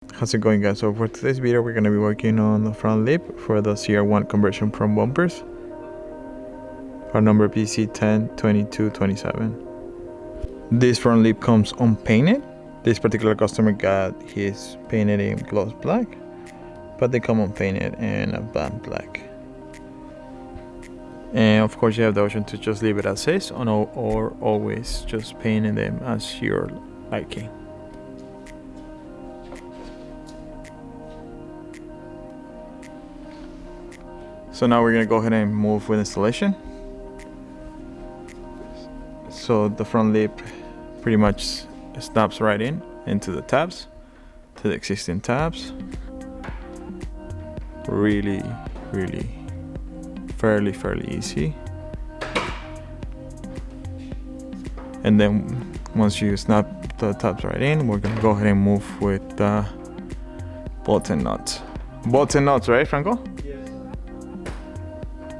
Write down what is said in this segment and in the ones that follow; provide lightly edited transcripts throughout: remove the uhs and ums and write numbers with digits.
How's it going, guys? So for today's video we're going to be working on the front lip for the ZR1 conversion from bumpers. Our number vz102227. This front lip comes unpainted. This particular customer got his painted in gloss black, but they come unpainted in a band black. And of course you have the option to just leave it as is or always just painting them as your liking. So now we're going to go ahead and move with installation. So the front lip pretty much snaps right into the tabs, to the existing tabs. Really fairly easy. And then once you snap the tabs right in, we're going to go ahead and move with the bolts and nuts. Bolts and nuts, right, Franco?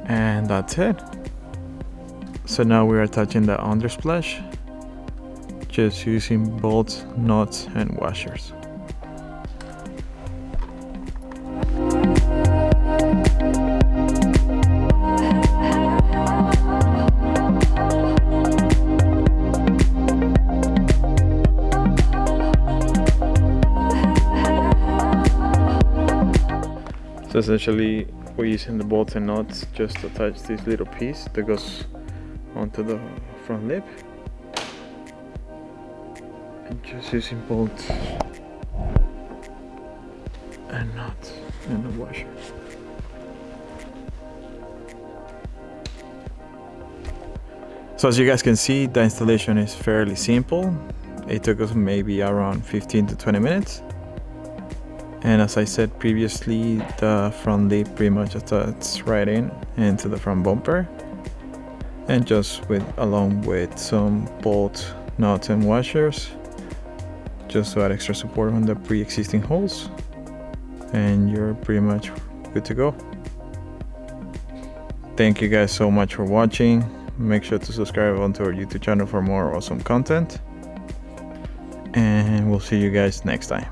And that's it. So now we are attaching the undersplash, just using bolts, nuts, and washers. So essentially we're using the bolts and nuts just to attach this little piece that goes onto the front lip, and just using bolts and nuts and the washer. So as you guys can see, the installation is fairly simple. It took us maybe around 15 to 20 minutes. And as I said previously, the front lip pretty much attaches right into the front bumper, and just along with some bolts, nuts, and washers, just to add extra support on the pre-existing holes, and you're pretty much good to go. Thank you guys so much for watching. Make sure to subscribe onto our YouTube channel for more awesome content, and we'll see you guys next time.